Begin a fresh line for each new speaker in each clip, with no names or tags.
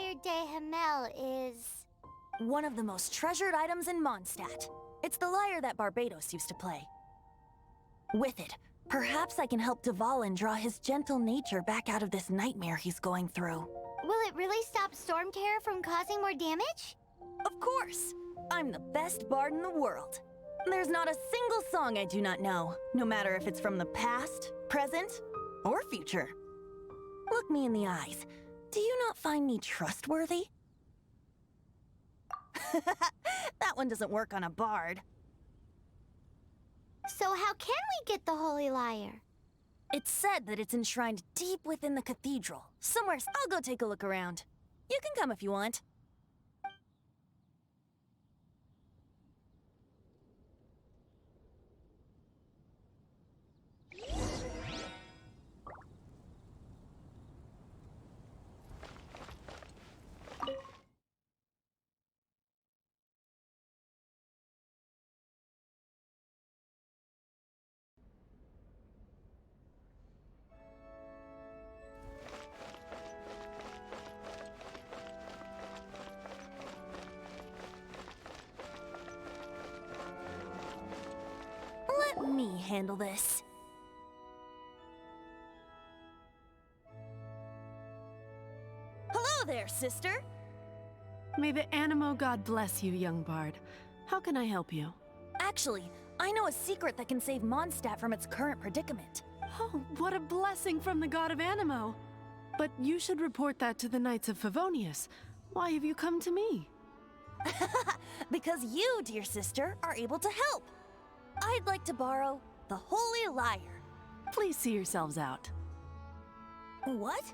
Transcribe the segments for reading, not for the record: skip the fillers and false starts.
Lyre de Hamel is...
one of the most treasured items in Mondstadt. It's the lyre that Barbados used to play. With it, perhaps I can help Dvalin draw his gentle nature back out of this nightmare he's going through.
Will it really stop Storm Terror from causing more damage?
Of course! I'm the best bard in the world. There's not a single song I do not know, no matter if it's from the past, present, or future. Look me in the eyes. Do you not find me trustworthy? That one doesn't work on a bard.
So how can we get the Holy Lyre?
It's said that it's enshrined deep within the cathedral. Somewhere. I'll go take a look around. You can come if you want. Let me handle this. Hello there, sister!
May the Animo God bless you, young bard. How can I help you?
Actually, I know a secret that can save Mondstadt from its current predicament.
Oh, what a blessing from the god of Animo! But you should report that to the Knights of Favonius. Why have you come to me?
Because you, dear sister, are able to help. I'd like to borrow the Holy Lyre.
Please see yourselves out.
What?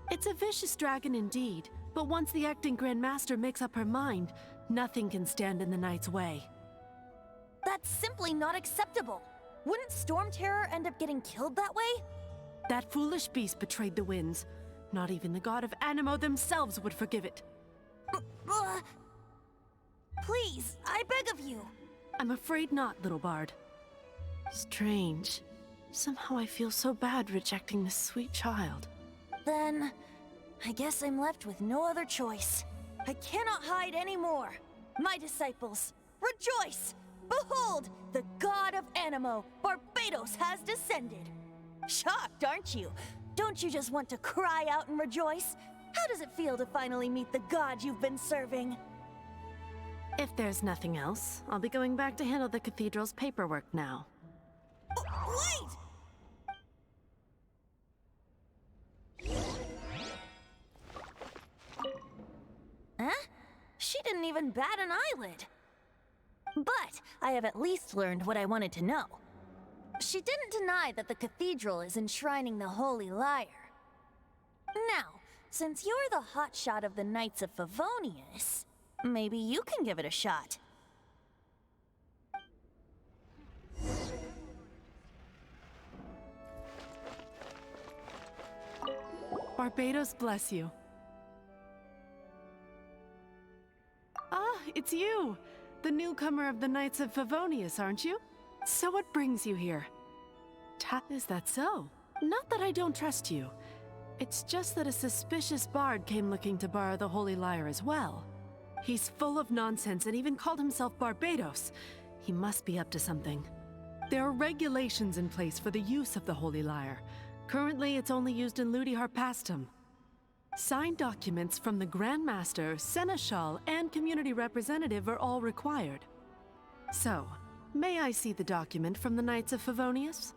It's a vicious dragon indeed, but once the acting Grand Master makes up her mind, nothing can stand in the Knight's way.
That's simply not acceptable. Wouldn't Storm Terror end up getting killed that way?
That foolish beast betrayed the winds. Not even the god of Animo themselves would forgive it.
Please, I beg of you.
I'm afraid not, little bard. Strange. Somehow I feel so bad rejecting this sweet child.
Then, I guess I'm left with no other choice. I cannot hide anymore. My disciples, rejoice! Behold, the god of Animo, Barbados, has descended. Shocked, aren't you? Don't you just want to cry out and rejoice? How does it feel to finally meet the god you've been serving?
If there's nothing else, I'll be going back to handle the cathedral's paperwork now.
Wait! Huh? She didn't even bat an eyelid. But I have at least learned what I wanted to know. She didn't deny that the cathedral is enshrining the Holy Lyre. Now, since you're the hotshot of the Knights of Favonius, maybe you can give it a shot.
Barbados bless you. Ah, it's you! The newcomer of the Knights of Favonius, aren't you? So what brings you here? Is that so? Not that I don't trust you. It's just that a suspicious bard came looking to borrow the Holy Lyre as well. He's full of nonsense and even called himself Barbados. He must be up to something. There are regulations in place for the use of the Holy Lyre. Currently, it's only used in Ludi Harpastum. Signed documents from the Grand Master, Seneschal, and Community Representative are all required. So, may I see the document from the Knights of Favonius?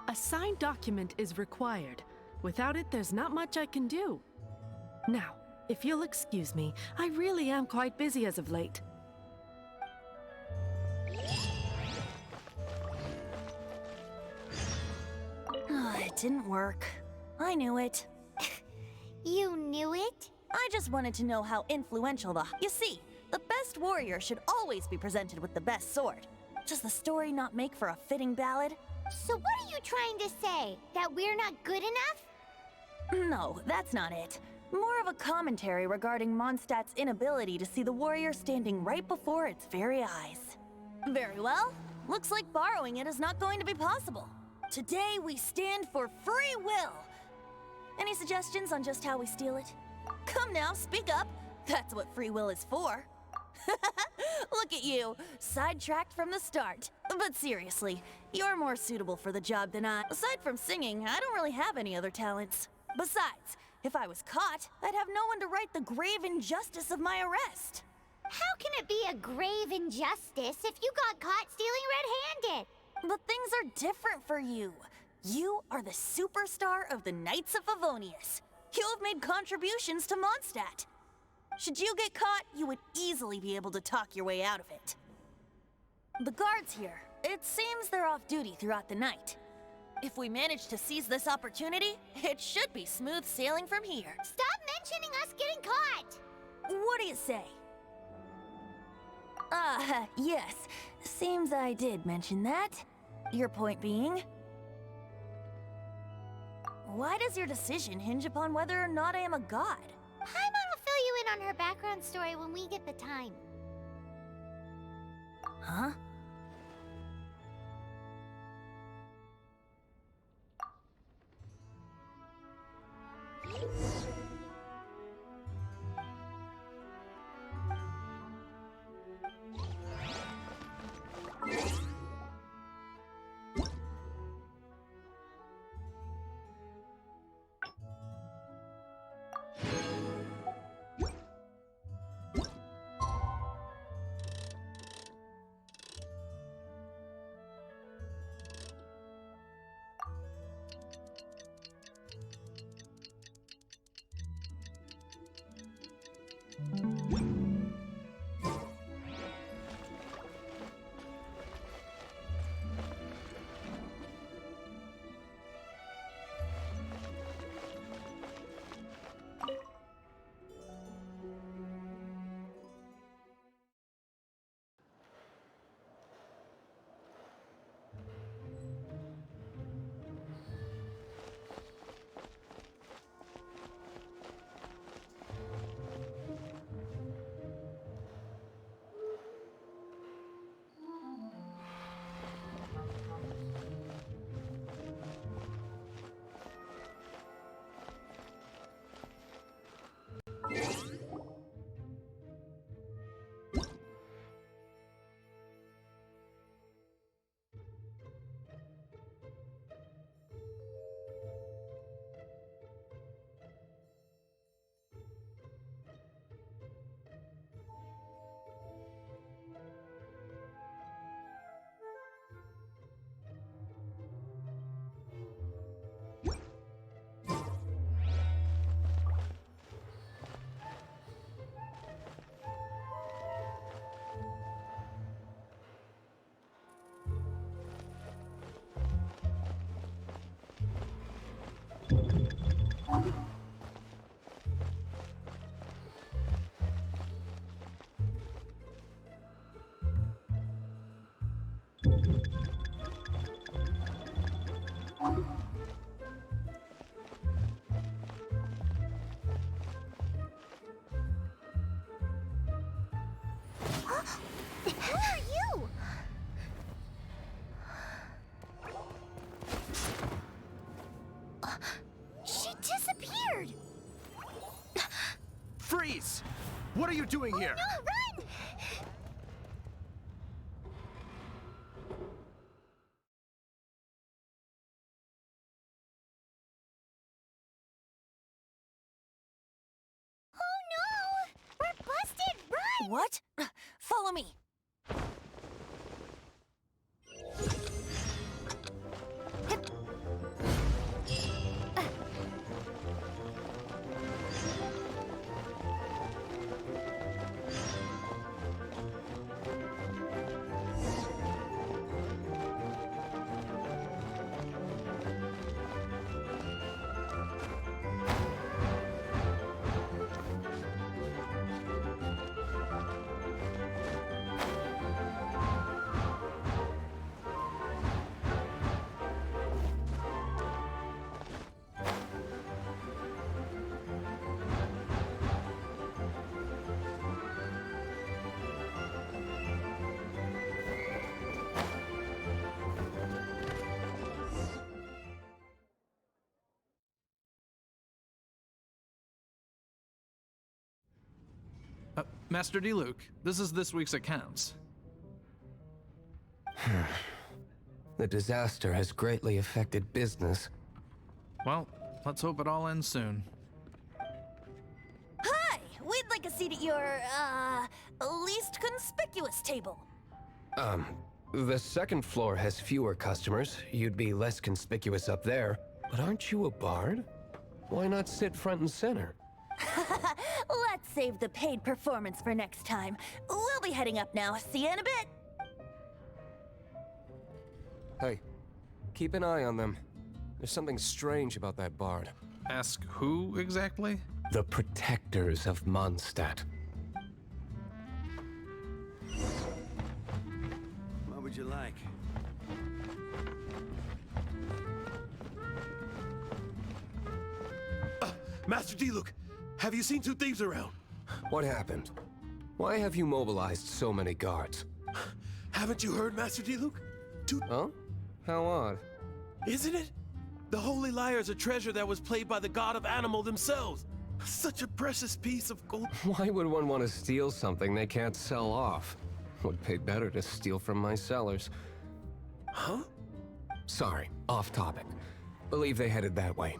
A signed document is required. Without it, there's not much I can do. Now, if you'll excuse me, I really am quite busy as of late.
It didn't work. I knew it.
You knew it?
I just wanted to know how influential the... You see, the best warrior should always be presented with the best sword. Does the story not make for a fitting ballad?
So what are you trying to say? That we're not good enough?
No, that's not it. More of a commentary regarding Mondstadt's inability to see the warrior standing right before its very eyes. Very well. Looks like borrowing it is not going to be possible. Today we stand for free will. Any suggestions on just how we steal it? Come now, speak up. That's what free will is for. Look at you, sidetracked from the start. But seriously, you're more suitable for the job than I. Aside from singing, I don't really have any other talents. Besides, if I was caught, I'd have no one to right the grave injustice of my arrest.
How can it be a grave injustice if you got caught stealing red-handed?
But things are different for you. You are the superstar of the Knights of Favonius. You have made contributions to Mondstadt. Should you get caught, you would easily be able to talk your way out of it. The guards here, it seems they're off duty throughout the night. If we manage to seize this opportunity, it should be smooth sailing from here.
Stop mentioning us getting caught!
What do you say? Yes. Seems I did mention that. Your point being? Why does your decision hinge upon whether or not I am a god?
Paimon will fill you in on her background story when we get the time.
Huh?
Who are you? She disappeared!
Freeze! What are you doing here?
No, run! Oh no! We're busted! Run!
What? Follow me.
Master Diluc, this is this week's accounts.
The disaster has greatly affected business.
Well, let's hope it all ends soon.
Hi! We'd like a seat at your, least conspicuous table.
The second floor has fewer customers. You'd be less conspicuous up there. But aren't you a bard? Why not sit front and center?
Let's save the paid performance for next time. We'll be heading up now. See you in a bit.
Hey, keep an eye on them. There's something strange about that bard.
Ask who exactly?
The protectors of Mondstadt.
What would you like?
Master Diluc, have you seen two thieves around?
What happened? Why have you mobilized so many guards?
Haven't you heard, Master Diluc?
Huh? How odd.
Isn't it? The Holy Lyre is a treasure that was played by the god of animal themselves. Such a precious piece of gold.
Why would one want to steal something they can't sell off? Would pay better to steal from my sellers.
Huh?
Sorry, off topic. Believe they headed that way.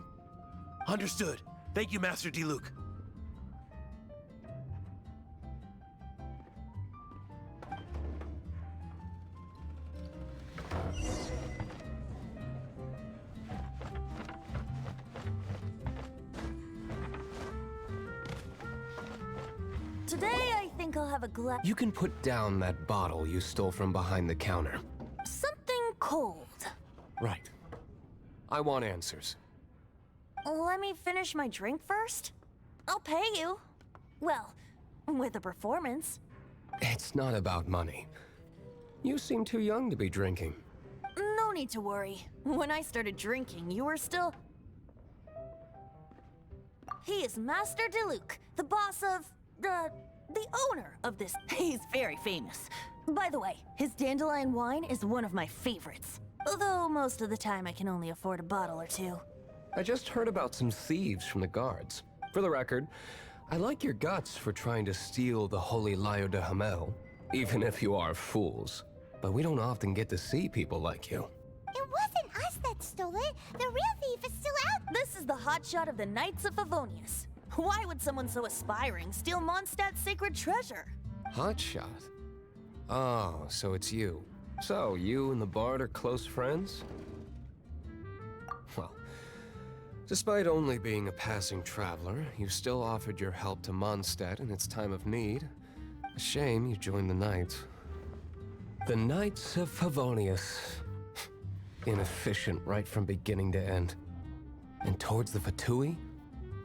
Understood. Thank you, Master Diluc.
Today, I think I'll have a glass.
You can put down that bottle you stole from behind the counter.
Something cold.
Right. I want answers.
Let me finish my drink first. I'll pay you. Well, with a performance.
It's not about money. You seem too young to be drinking.
No need to worry. When I started drinking, you were still... He is Master Diluc, the boss of... the owner of this. He's very famous. By the way, his dandelion wine is one of my favorites. Although most of the time I can only afford a bottle or two.
I just heard about some thieves from the guards. For the record, I like your guts for trying to steal the Holy Lyre de Hamel, even if you are fools. But we don't often get to see people like you.
It wasn't us that stole it. The real thief is still out.
This is the hotshot of the Knights of Favonius. Why would someone so aspiring steal Mondstadt's sacred treasure?
Hotshot? Oh, so it's you. So, you and the bard are close friends? Well, despite only being a passing traveler, you still offered your help to Mondstadt in its time of need. A shame you joined the Knights. The Knights of Favonius. Inefficient right from beginning to end. And towards the Fatui,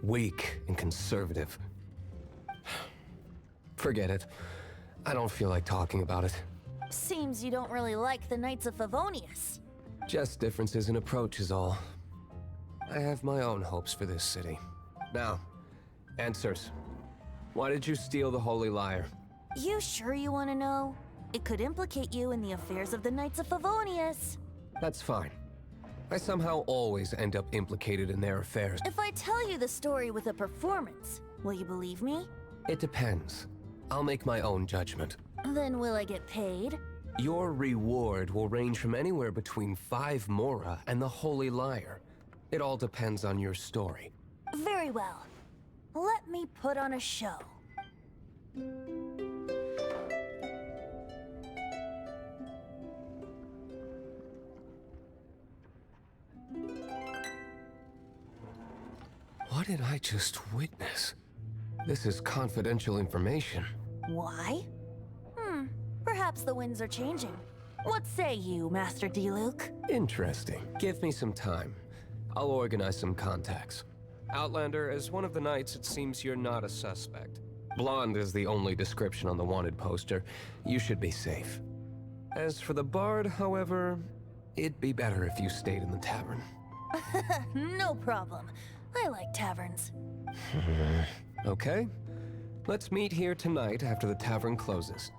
weak and conservative. Forget it. I don't feel like talking about it.
Seems you don't really like the Knights of Favonius.
Just differences in approach is all. I have my own hopes for this city. Now, answers. Why did you steal the Holy Lyre?
You sure you want to know? It could implicate you in the affairs of the Knights of Favonius.
That's fine. I somehow always end up implicated in their affairs.
If I tell you the story with a performance, will you believe me?
It depends. I'll make my own judgment.
Then will I get paid?
Your reward will range from anywhere between 5 Mora and the Holy Lyre. It all depends on your story.
Very well. Let me put on a show.
What did I just witness? This is confidential information.
Why? Perhaps the winds are changing. What say you, Master Diluc?
Interesting. Give me some time. I'll organize some contacts. Outlander, as one of the knights, it seems you're not a suspect. Blonde is the only description on the wanted poster. You should be safe. As for the bard, however, it'd be better if you stayed in the tavern.
No problem. I like taverns.
Okay. Let's meet here tonight after the tavern closes.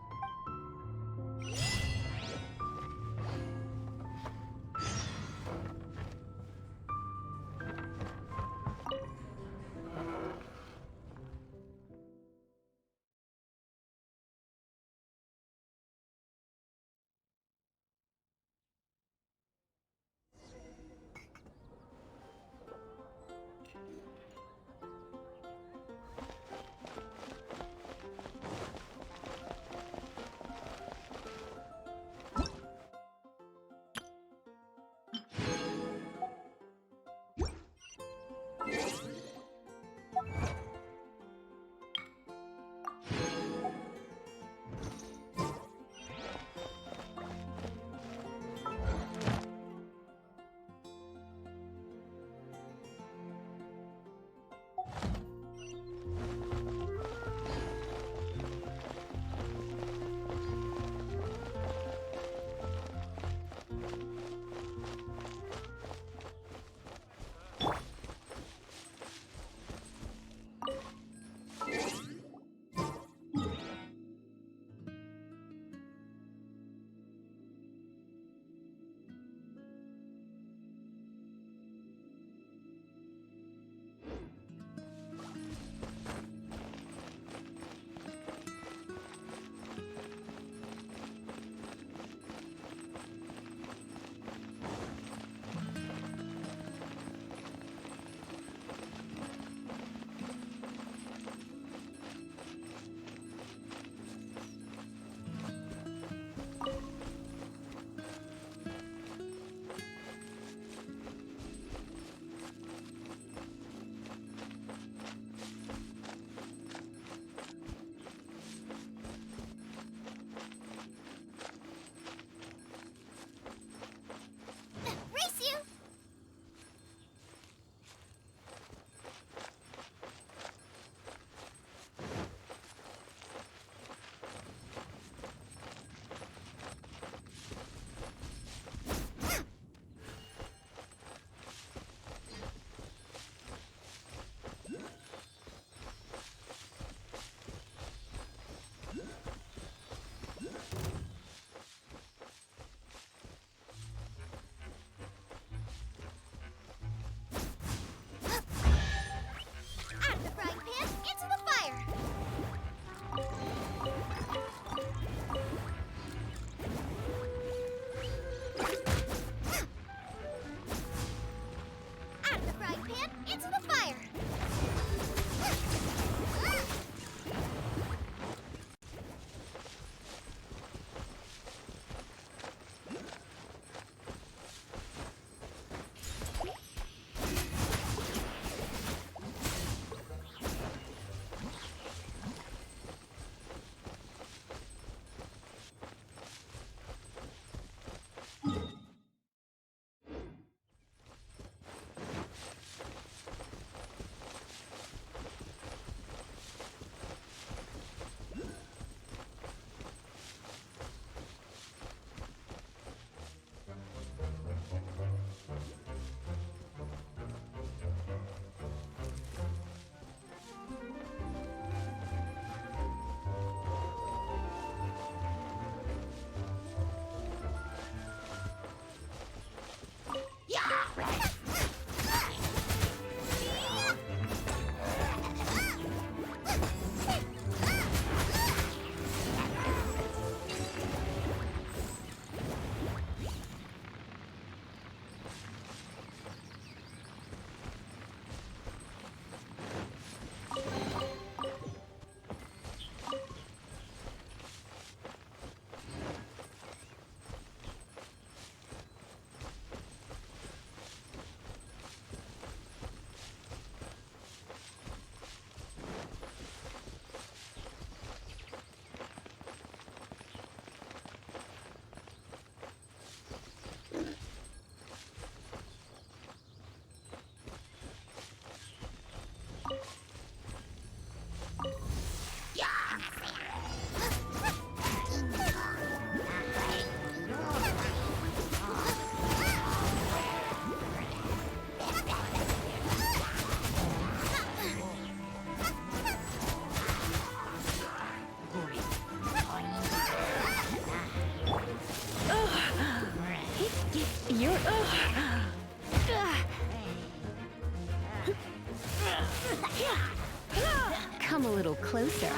a little closer.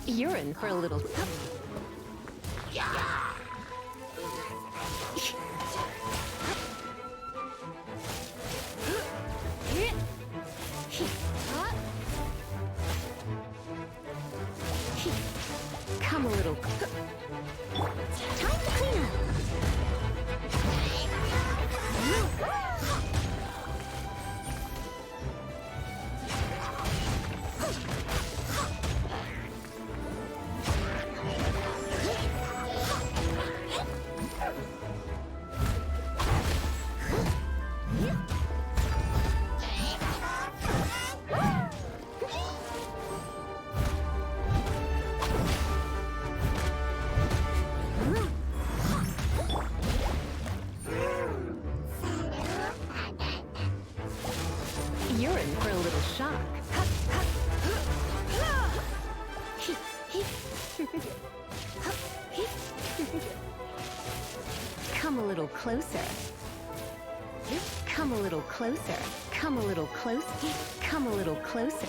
You're in for a little... Come a little... Time to clean up. You're in for a little shock. Come a little closer. Come a little closer. Come a little closer. Come a little closer.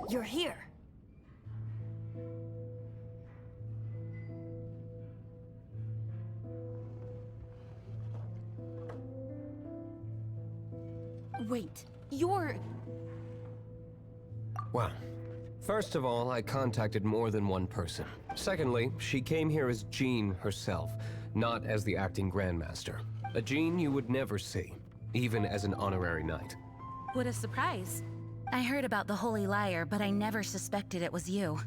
You're here. Wait, you're...
Well, first of all, I contacted more than one person. Secondly, she came here as Jean herself, not as the acting Grandmaster. A Jean you would never see, even as an honorary knight.
What a surprise. I heard about the Holy Lyre, but I never suspected it was you.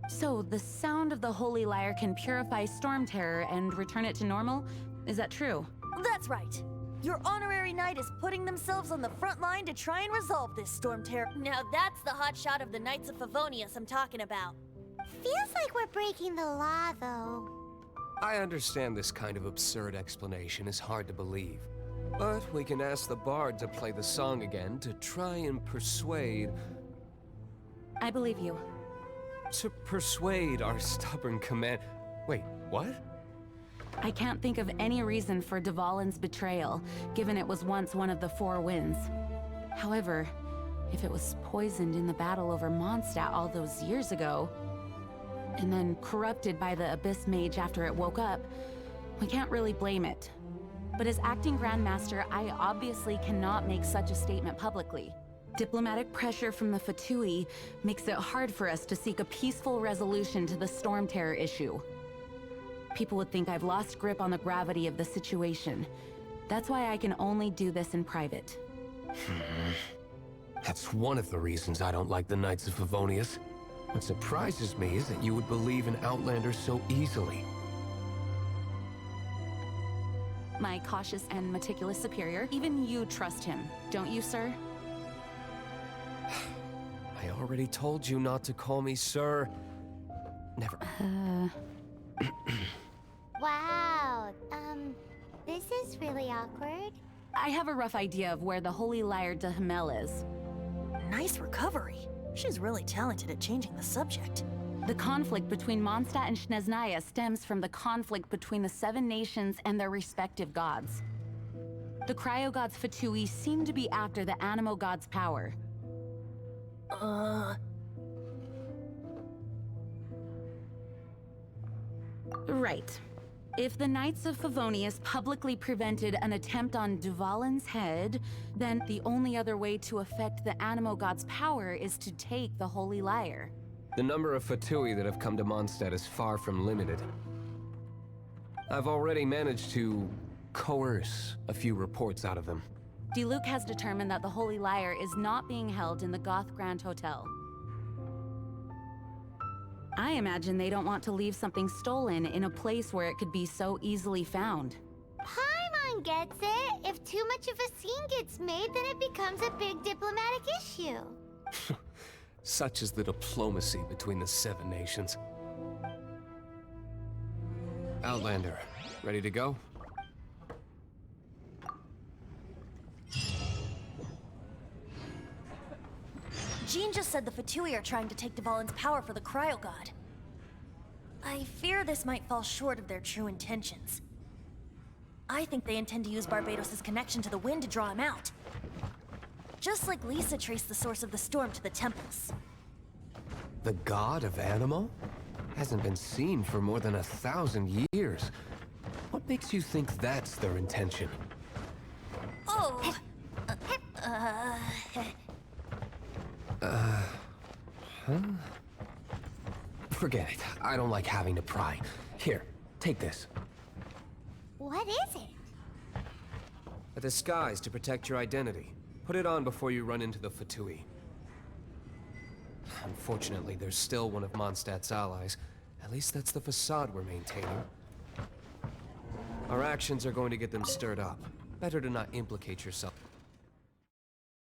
So, the sound of the Holy Lyre can purify Storm Terror and return it to normal? Is that true?
That's right. Your honorary knight is putting themselves on the front line to try and resolve this Storm Terror. Now that's the hotshot of the Knights of Favonius I'm talking about.
Feels like we're breaking the law, though.
I understand this kind of absurd explanation is hard to believe. But we can ask the bard to play the song again to try and persuade...
I believe you.
To persuade our stubborn command... Wait, what?
I can't think of any reason for Dvalin's betrayal, given it was once one of the Four Winds. However, if it was poisoned in the battle over Mondstadt all those years ago, and then corrupted by the Abyss Mage after it woke up, we can't really blame it. But as acting Grandmaster, I obviously cannot make such a statement publicly. Diplomatic pressure from the Fatui makes it hard for us to seek a peaceful resolution to the Storm Terror issue. People would think I've lost grip on the gravity of the situation. That's why I can only do this in private.
That's one of the reasons I don't like the Knights of Favonius. What surprises me is that you would believe in Outlanders so easily.
My cautious and meticulous superior, even you trust him, don't you, sir?
I already told you not to call me sir. Never.
Wow, this is really awkward.
I have a rough idea of where the Holy Lyre de Himmel is.
Nice recovery. She's really talented at changing the subject.
The conflict between Mondstadt and Snezhnaya stems from the conflict between the Seven Nations and their respective gods. The Cryo-gods Fatui seem to be after the Animo god's power. Right. If the Knights of Favonius publicly prevented an attempt on Dvalin's head, then the only other way to affect the Animo god's power is to take the Holy Lyre.
The number of Fatui that have come to Mondstadt is far from limited. I've already managed to coerce a few reports out of them.
Diluc has determined that the Holy Lyre is not being held in the Goth Grand Hotel. I imagine they don't want to leave something stolen in a place where it could be so easily found.
Paimon gets it. If too much of a scene gets made, then it becomes a big diplomatic issue.
Such is the diplomacy between the Seven Nations. Outlander, ready to go?
Jean just said the Fatui are trying to take Dvalin's power for the Cryo God. I fear this might fall short of their true intentions. I think they intend to use Barbados' connection to the wind to draw him out. Just like Lisa traced the source of the storm to the temples.
The god of Animo? Hasn't been seen for more than 1,000 years. What makes you think that's their intention?
Oh!
Forget it. I don't like having to pry. Here, take this.
What is it?
A disguise to protect your identity. Put it on before you run into the Fatui. Unfortunately, there's still one of Mondstadt's allies. At least that's the facade we're maintaining. Our actions are going to get them stirred up. Better to not implicate yourself.